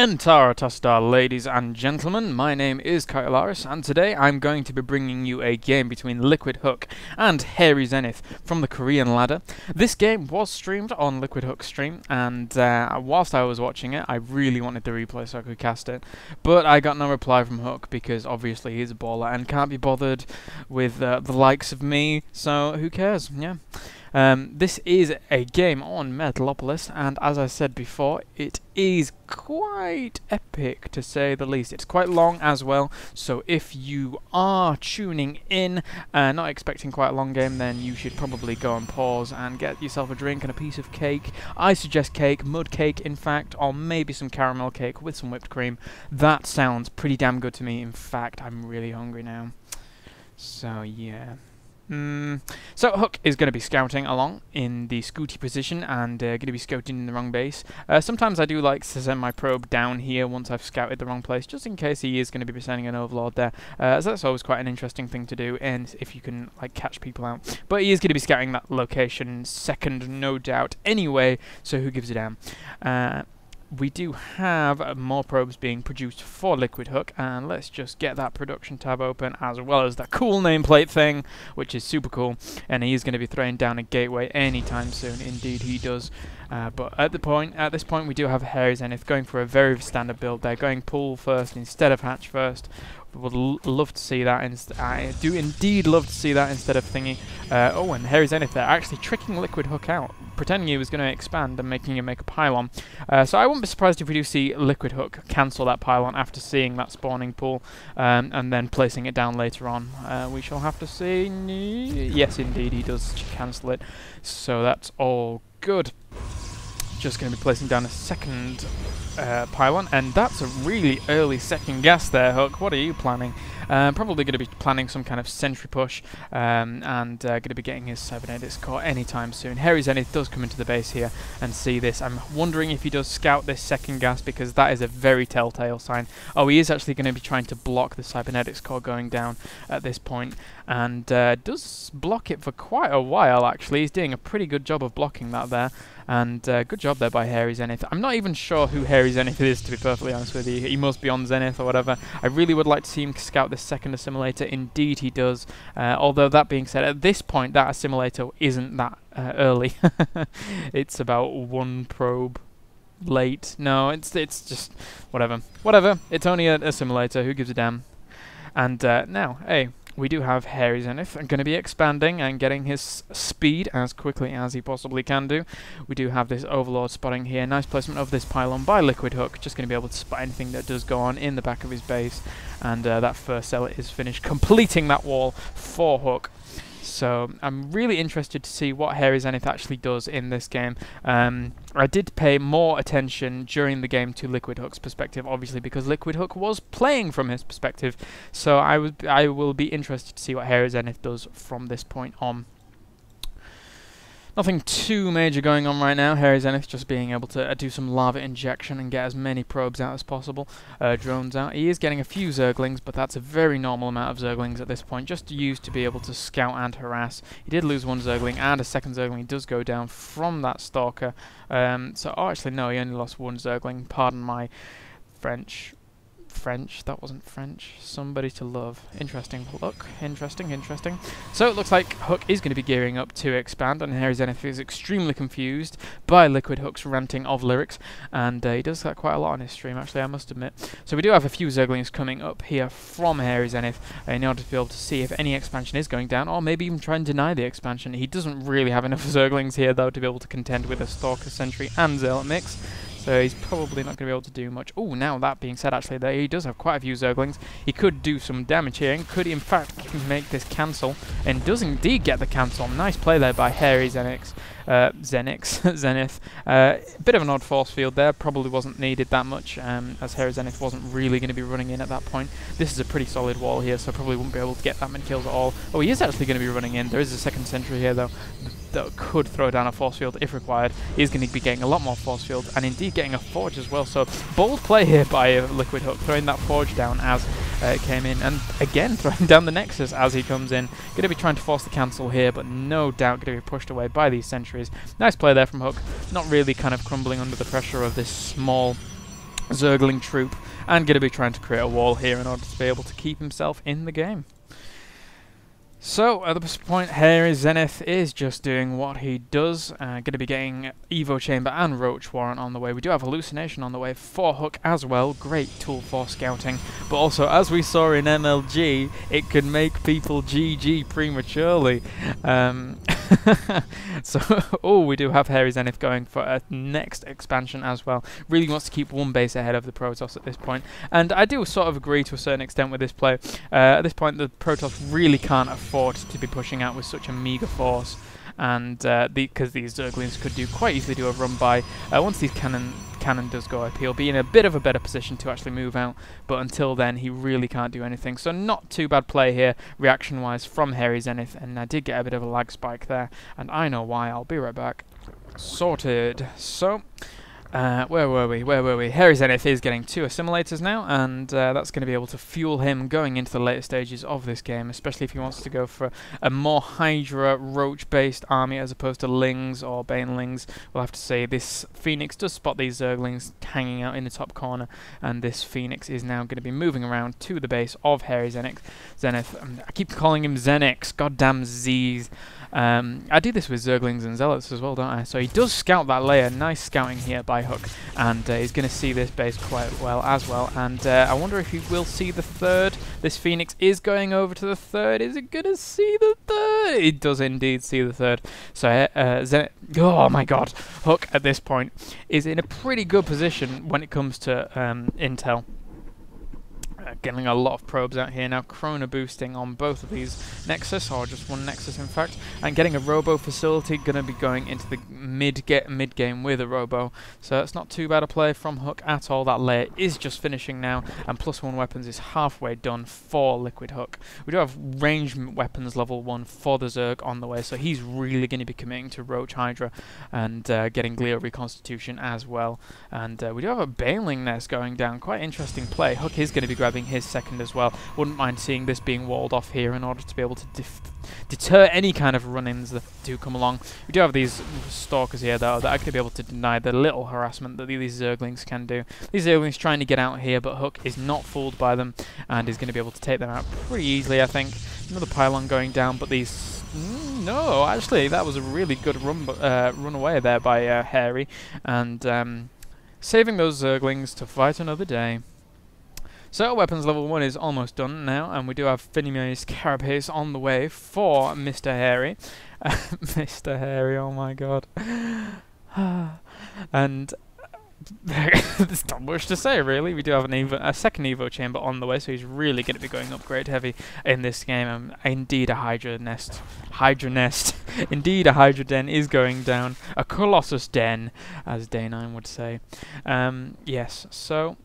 Entara Tastar, ladies and gentlemen, my name is Kylaris, and today I'm going to be bringing you a game between LiquidHuK and HairyZenith from the Korean ladder. This game was streamed on LiquidHuK's stream, and whilst I was watching it, I really wanted the replay so I could cast it, but I got no reply from Hook because obviously he's a baller and can't be bothered with the likes of me, so who cares, yeah. This is a game on Metalopolis, and as I said before, it is quite epic to say the least. It's quite long as well, so if you are tuning in not expecting quite a long game, then you should probably go and pause and get yourself a drink and a piece of cake. I suggest cake, mud cake in fact, or maybe some caramel cake with some whipped cream. That sounds pretty damn good to me. In fact, I'm really hungry now. So yeah. So Hook is going to be scouting along in the scooty position and going to be scouting in the wrong base. Sometimes I do like to send my probe down here once I've scouted the wrong place, just in case he is going to be sending an overlord there, as that's always quite an interesting thing to do, and if you can like catch people out. But he is going to be scouting that location second, no doubt, anyway, so who gives a damn. We do have more probes being produced for LiquidHuK, and let's just get that production tab open, as well as that cool nameplate thing, which is super cool, and he is going to be throwing down a gateway anytime soon. Indeed he does. But at this point we do have HairyZenith going for a very standard build. They're going pool first instead of hatch first. Would love to see that. I do indeed love to see that instead of thingy. Oh, and HairyZenith, they're actually tricking LiquidHuK out, pretending he was going to expand and making him make a pylon. So I wouldn't be surprised if we do see LiquidHuK cancel that pylon after seeing that spawning pool and then placing it down later on. We shall have to see. Yes, indeed, he does cancel it. So that's all good. Just going to be placing down a second pylon, and that's a really early second gas there, Hook. What are you planning? Probably going to be planning some kind of sentry push, and going to be getting his cybernetics core anytime soon. HairyZenith does come into the base here and see this. I'm wondering if he does scout this second gas, because that is a very telltale sign. Oh, he is actually going to be trying to block the cybernetics core going down at this point, and does block it for quite a while actually. He's doing a pretty good job of blocking that there. And good job there by HairyZenith. I'm not even sure who HairyZenith is, to be perfectly honest with you. He must be on Zenith or whatever. I really would like to see him scout this second assimilator. Indeed he does. Although that being said, at this point that assimilator isn't that early. It's about one probe late. No, it's just whatever. Whatever. It's only an assimilator. Who gives a damn? And now, hey. We do have HairyZenith going to be expanding and getting his speed as quickly as he possibly can do. We do have this Overlord spotting here. Nice placement of this pylon by LiquidHuK. Just going to be able to spot anything that does go on in the back of his base. And that first cell is finished, completing that wall for Hook. So I'm really interested to see what HairyZenith actually does in this game. I did pay more attention during the game to LiquidHuK's perspective, obviously, because LiquidHuK was playing from his perspective. So I will be interested to see what HairyZenith does from this point on. Nothing too major going on right now. HairyZenith just being able to do some lava injection and get as many probes out as possible. Drones out. He is getting a few Zerglings, but that's a very normal amount of Zerglings at this point, just used to be able to scout and harass. He did lose one Zergling, and a second Zergling does go down from that Stalker. Oh, actually, no, he only lost one Zergling. Pardon my French. That wasn't French. Somebody to love. Interesting. Look. Interesting. So it looks like Hook is going to be gearing up to expand, and HairyZenith is extremely confused by LiquidHuK's ranting of lyrics, and he does that quite a lot on his stream, actually, I must admit. So we do have a few Zerglings coming up here from HairyZenith in order to be able to see if any expansion is going down, or maybe even try and deny the expansion. He doesn't really have enough Zerglings here, though, to be able to contend with a Stalker, Sentry, and Zealot mix. So he's probably not going to be able to do much. Oh, now that being said, actually, he does have quite a few Zerglings. He could do some damage here and could, in fact, make this cancel. And does indeed get the cancel. Nice play there by HairyZenith. Zenith. Bit of an odd force field there. Probably wasn't needed that much, as HairyZenith wasn't really going to be running in at that point. This is a pretty solid wall here, so probably wouldn't be able to get that many kills at all. Oh, he is actually going to be running in. There is a second sentry here, though, that could throw down a force field if required. He's going to be getting a lot more force fields, and indeed getting a forge as well. So bold play here by LiquidHuK, throwing that forge down as it came in, and again throwing down the Nexus as he comes in. Going to be trying to force the cancel here, but no doubt going to be pushed away by these sentries. Nice play there from Hook, not really kind of crumbling under the pressure of this small Zergling troop, and going to be trying to create a wall here in order to be able to keep himself in the game. So, at this point, HairyZenith is just doing what he does. Going to be getting Evo Chamber and Roach Warrant on the way. We do have Hallucination on the way for HUK as well. Great tool for scouting. But also, as we saw in MLG, it could make people GG prematurely. So, oh, we do have HairyZenith going for a next expansion as well. Really wants to keep one base ahead of the Protoss at this point. And I do sort of agree to a certain extent with this play. At this point, the Protoss really can't afford to be pushing out with such a meager force. And because these Zerglings could quite easily do a run by. Once these cannon does go up, he'll be in a bit of a better position to actually move out, but until then he really can't do anything. So not too bad play here reaction wise from HairyZenith, and I did get a bit of a lag spike there, and I know why. I'll be right back. Sorted. So where were we? HairyZenith is getting 2 assimilators now, and that's going to be able to fuel him going into the later stages of this game, especially if he wants to go for a more Hydra Roach-based army as opposed to Lings or Banelings. We'll have to say this Phoenix does spot these Zerglings hanging out in the top corner, and this Phoenix is now going to be moving around to the base of HairyZenith. I keep calling him Zenix, goddamn Z's. I do this with Zerglings and Zealots as well, don't I? So he does scout that layer. Nice scouting here by HUK, and he's going to see this base quite well as well. And I wonder if he will see the third. This Phoenix is going over to the third. Is it going to see the third? It does indeed see the third. So oh my god, HUK at this point is in a pretty good position when it comes to intel. Getting a lot of probes out here now, Chrono boosting on both of these Nexus, or just one Nexus in fact, and getting a Robo facility, going to be going into the mid-game with a Robo, so it's not too bad a play from HUK at all. That layer is just finishing now, and +1 weapons is halfway done for LiquidHuK. We do have ranged weapons level 1 for the Zerg on the way, so he's really going to be committing to Roach Hydra and getting Glio Reconstitution as well. And we do have a Baneling Nest going down, quite interesting play. HUK is going to be grabbing his second as well. Wouldn't mind seeing this being walled off here in order to be able to deter any kind of run-ins that do come along. We do have these Stalkers here though that are going to be able to deny the little harassment that these Zerglings can do. These Zerglings trying to get out here, but HUK is not fooled by them and is going to be able to take them out pretty easily, I think. Another pylon going down, but these... no, actually, that was a really good run away there by Hairy, and saving those Zerglings to fight another day. So weapons level 1 is almost done now, and we do have Finimy's Carapace on the way for Mr. Hairy. Mr. Hairy, oh my god. And there's not much to say really. We do have a second Evo chamber on the way, so he's really going to be going upgrade heavy in this game. Indeed a Hydra nest. Indeed a Hydra den is going down. A Colossus den, as Day9 would say. Yes, so...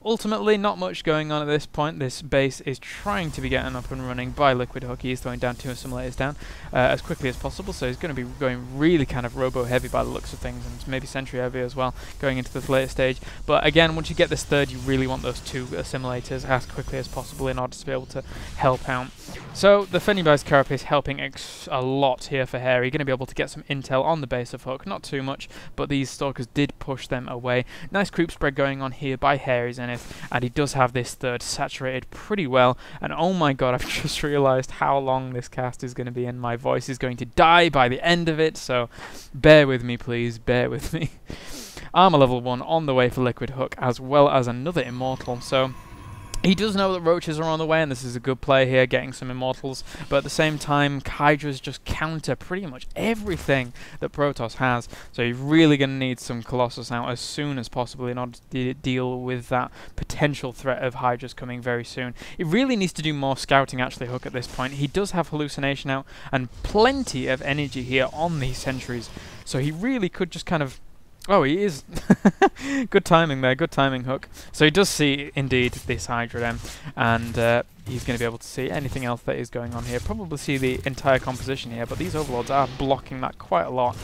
ultimately, not much going on at this point. This base is trying to be getting up and running by LiquidHuK. He is throwing down 2 assimilators down as quickly as possible, so he's going to be going really kind of robo-heavy by the looks of things, and maybe sentry-heavy as well, going into this later stage. But again, once you get this third, you really want those 2 assimilators as quickly as possible in order to be able to help out. So, the Finimy's Carapace helping a lot here for Hairy. Going to be able to get some intel on the base of HUK. Not too much, but these Stalkers did push them away. Nice creep spread going on here by HairyZenith. And he does have this third saturated pretty well, and oh my god, I've just realised how long this cast is going to be, and my voice is going to die by the end of it, so bear with me please, bear with me. Armor level 1 on the way for LiquidHuK, as well as another Immortal, so... he does know that Roaches are on the way, and this is a good play here, getting some Immortals, but at the same time, Hydras just counter pretty much everything that Protoss has, so you're really going to need some Colossus out as soon as possible in order to deal with that potential threat of Hydras coming very soon. He really needs to do more scouting, actually, HUK, at this point. He does have Hallucination out, and plenty of energy here on these sentries, so he really could just kind of... oh, he is. Good timing there, good timing, HUK. So he does see, indeed, this Hydra then, and he's going to be able to see anything else that is going on here. Probably see the entire composition here, but these Overlords are blocking that quite a lot.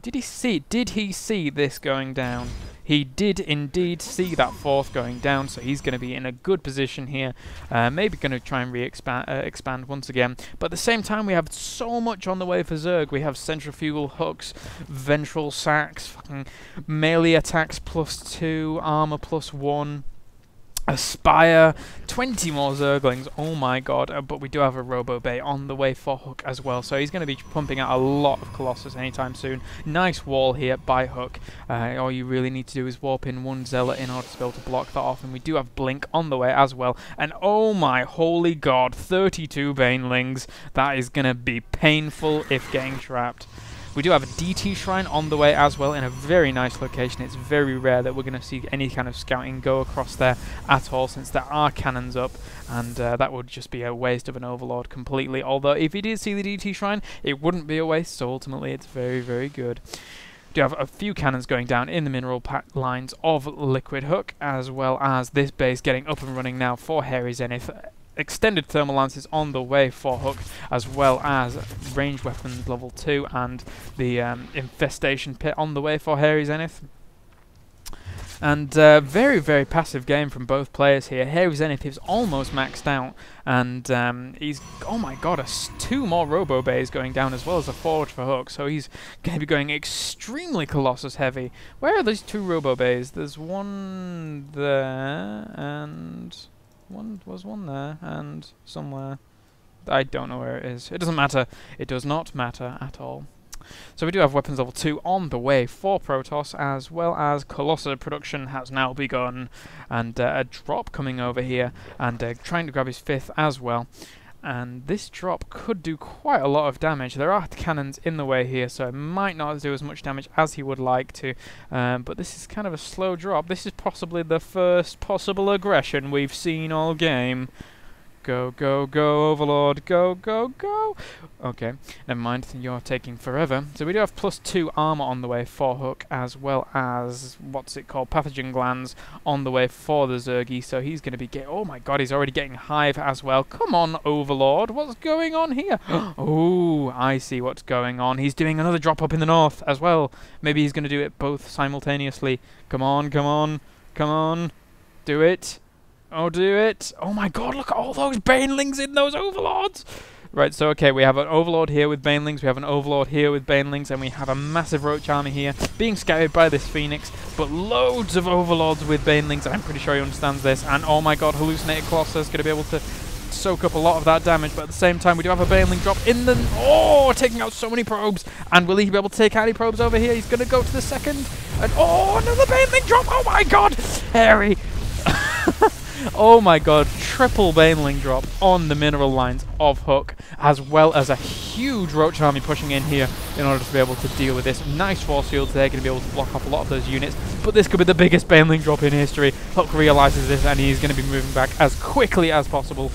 Did he see this going down? He did indeed see that 4th going down, so he's going to be in a good position here. Maybe going to try and expand once again. But at the same time, we have so much on the way for Zerg. We have centrifugal hooks, ventral sacks, fucking melee attacks +2, armor +1. Aspire, 20 more Zerglings, oh my god, but we do have a Robo Bay on the way for HUK as well, so he's going to be pumping out a lot of Colossus anytime soon. Nice wall here by HUK. All you really need to do is warp in 1 Zealot in order to be able to block that off, and we do have Blink on the way as well, and oh my holy god, 32 Banelings. That is going to be painful if getting trapped. We do have a DT Shrine on the way as well in a very nice location. It's very rare that we're going to see any kind of scouting go across there at all, since there are cannons up, and that would just be a waste of an Overlord completely. Although if you did see the DT Shrine, it wouldn't be a waste, so ultimately it's very, very good. We do have a few cannons going down in the mineral lines of LiquidHuK, as well as this base getting up and running now for HairyZenith. Extended thermal lances on the way for HUK, as well as ranged weapons level 2 and the infestation pit on the way for HairyZenith. And very, very passive game from both players here. HairyZenith is almost maxed out, and he's, oh my god, 2 more Robo Bays going down, as well as a Forge for HUK, so he's going to be going extremely Colossus heavy. Where are these 2 Robo Bays? There's one there, and one there, and somewhere. I don't know where it is. It doesn't matter. It does not matter at all. So we do have weapons level 2 on the way for Protoss, as well as Colossus production has now begun, and a drop coming over here, and trying to grab his 5th as well. And this drop could do quite a lot of damage. There are cannons in the way here, so it might not do as much damage as he would like to. But this is kind of a slow drop. This is possibly the first possible aggression we've seen all game. Go, go, go, Overlord. Go, go, go. Okay, never mind. You're taking forever. So we do have +2 armor on the way for HUK, as well as, what's it called, pathogen glands on the way for the Zergy. So he's going to be oh my god, he's already getting Hive as well. Come on, Overlord. What's going on here? Oh, I see what's going on. He's doing another drop up in the north as well. Maybe he's going to do it both simultaneously. Come on, come on, come on. Do it. Oh, do it. Oh my god, look at all those Banelings in those Overlords. Right, so okay, we have an Overlord here with Banelings, we have an Overlord here with Banelings, and we have a massive Roach army here being scouted by this Phoenix, but loads of Overlords with Banelings. I'm pretty sure he understands this, and oh my god, Hallucinated Colossus is going to be able to soak up a lot of that damage, but at the same time we do have a Baneling drop in the... Oh, taking out so many probes, and will he be able to take out any probes over here? He's going to go to the second, and oh, another Baneling drop. Oh my god, Harry. Oh my god, triple Baneling drop on the mineral lines of HUK, as well as a huge Roach army pushing in here in order to be able to deal with this. Nice force fields there, going to be able to block off a lot of those units, but this could be the biggest Baneling drop in history. HUK realizes this, and he's going to be moving back as quickly as possible.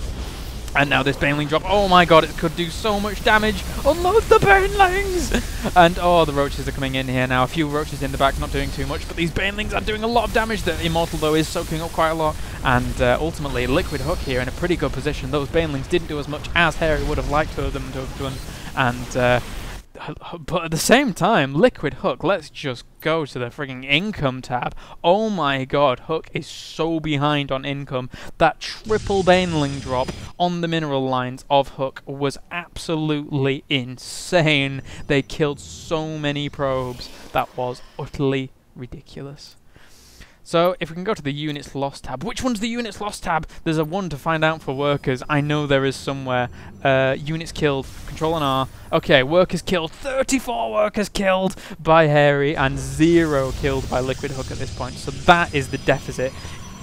And now this Baneling drop, oh my god, it could do so much damage. Unload the Banelings! And oh, the Roaches are coming in here now. A few Roaches in the back, not doing too much, but these Banelings are doing a lot of damage. The Immortal, though, is soaking up quite a lot. And ultimately, LiquidHuK here in a pretty good position. Those Banelings didn't do as much as Harry would have liked for them to have done. And but at the same time, LiquidHuK, let's just go to the frigging income tab. Oh my god, HUK is so behind on income. That triple Baneling drop on the mineral lines of HUK was absolutely insane. They killed so many probes. That was utterly ridiculous. So, if we can go to the Units Lost tab. Which one's the Units Lost tab? There's a one to find out for workers. I know there is somewhere. Units killed. Control and R. Okay, workers killed. 34 workers killed by Harry and 0 killed by LiquidHuK at this point. So that is the deficit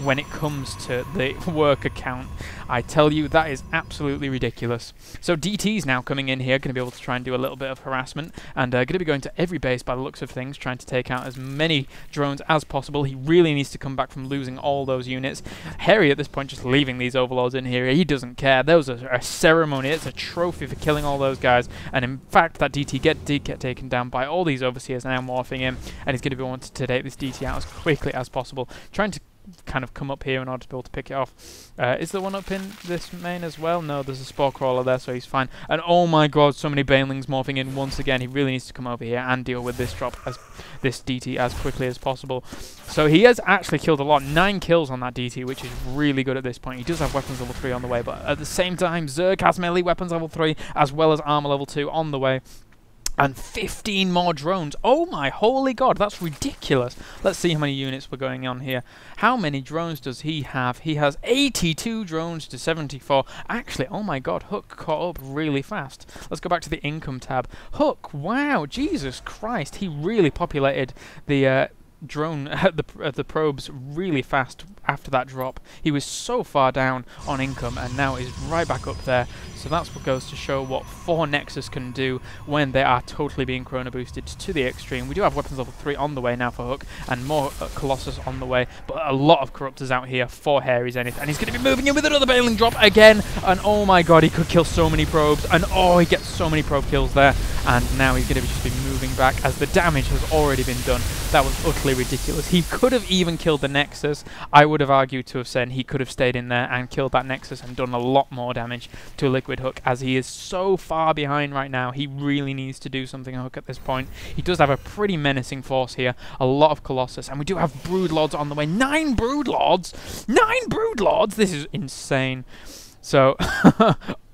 when it comes to the worker count. I tell you, that is absolutely ridiculous. So DT's now coming in here, going to be able to try and do a little bit of harassment, and going to be going to every base by the looks of things, trying to take out as many drones as possible. He really needs to come back from losing all those units. Harry at this point just leaving these Overlords in here. He doesn't care. Those are a ceremony. It's a trophy for killing all those guys. And in fact, that DT did get taken down by all these Overseers now morphing in, and he's going to be wanting to take this DT out as quickly as possible, trying to kind of come up here in order to be able to pick it off. Is there one up in this main as well? No, there's a Spore Crawler there, so he's fine. And oh my god, so many Banelings morphing in once again. He really needs to come over here and deal with this drop, as this DT, as quickly as possible. So he has actually killed a lot. 9 kills on that DT, which is really good at this point. He does have weapons level 3 on the way, but at the same time, Zerg has melee weapons level 3, as well as armor level 2 on the way. And 15 more drones. Oh my holy god, that's ridiculous. Let's see how many units we're going on here. How many drones does he have? He has 82 drones to 74. Actually, oh my god, HairyZenith caught up really fast. Let's go back to the income tab. HairyZenith, wow, Jesus Christ, he really populated the drone the probes really fast after that drop. He was so far down on income and now is right back up there. So that's what goes to show what 4 Nexus can do when they are totally being chrono boosted to the extreme. We do have weapons level 3 on the way now for HairyZenith and more Colossus on the way, but a lot of Corruptors out here for HairyZenith, and he's going to be moving in with another Baneling drop again, and oh my god, he could kill so many probes, and oh, he gets so many probe kills there, and now he's going to just be moving back as the damage has already been done. That was utterly ridiculous. He could have even killed the Nexus. I would have argued to have said he could have stayed in there and killed that Nexus and done a lot more damage to LiquidHuK, as he is so far behind right now. He really needs to do something, HairyZenith, at this point. He does have a pretty menacing force here, a lot of Colossus, and we do have Broodlords on the way. 9 Broodlords! 9 Broodlords! This is insane. So,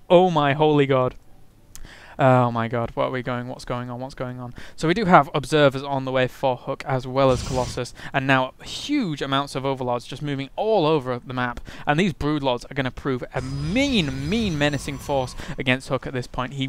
oh my holy god. Oh my god, where are we going? What's going on? What's going on? So we do have Observers on the way for HairyZenith as well as Colossus, and now huge amounts of Overlords just moving all over the map, and these Broodlords are going to prove a mean menacing force against HairyZenith at this point. He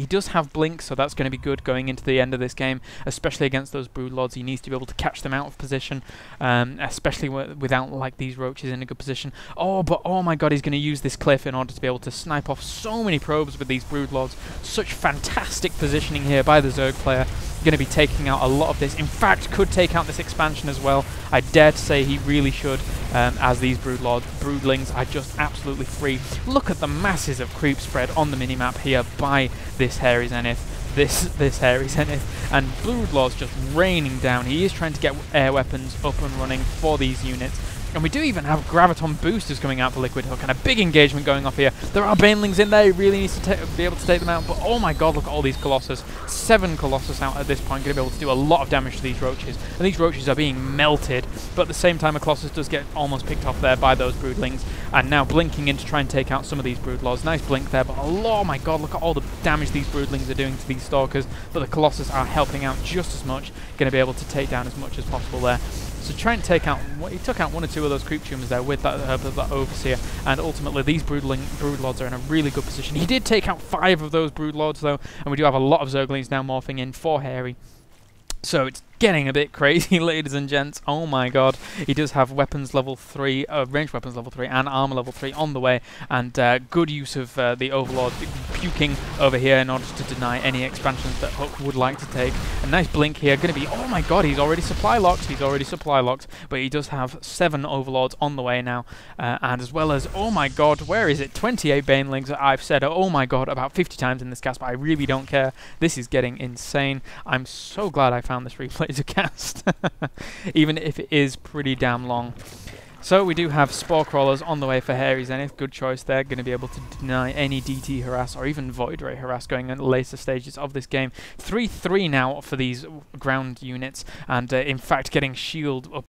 does have Blink, so that's going to be good going into the end of this game, especially against those Broodlords. He needs to be able to catch them out of position, especially without like these roaches in a good position. Oh, but oh my god, he's going to use this cliff in order to be able to snipe off so many probes with these Broodlords. Such fantastic positioning here by the Zerg player. Going to be taking out a lot of this. In fact, could take out this expansion as well. I dare to say he really should, as these broodlings are just absolutely free. Look at the masses of creep spread on the minimap here by this HairyZenith. This HairyZenith, and Broodlords just raining down. He is trying to get air weapons up and running for these units. And we do even have Graviton boosters coming out for LiquidHuK, and a big engagement going off here. There are Banelings in there, he really needs to be able to take them out, but oh my god, look at all these Colossus. 7 Colossus out at this point, going to be able to do a lot of damage to these roaches. And these roaches are being melted, but at the same time a Colossus does get almost picked off there by those Broodlings, and now blinking in to try and take out some of these Broodlords. Nice blink there, but oh my god, look at all the damage these Broodlings are doing to these Stalkers, but the Colossus are helping out just as much, going to be able to take down as much as possible there. So try and take out, he took out 1 or 2 of those creep tumors there with that Overseer, and ultimately these Broodlords are in a really good position. He did take out 5 of those Broodlords though, and we do have a lot of Zerglings now morphing in for Hairy. So it's getting a bit crazy, ladies and gents. Oh my god. He does have weapons level 3, range weapons level 3 and armor level 3 on the way, and good use of the Overlord puking over here in order to deny any expansions that HairyZenith would like to take. A nice blink here, going to be, oh my god, he's already supply locked, but he does have 7 Overlords on the way now, and as well as, oh my god, where is it? 28 Banelings. I've said, oh my god, about 50 times in this cast, but I really don't care. This is getting insane. I'm so glad I found this replay to cast, even if it is pretty damn long. So we do have Spore Crawlers on the way for HairyZenith. Good choice there. Going to be able to deny any DT harass or even Void Ray harass going in later stages of this game. 3-3 now for these ground units, and in fact getting shield up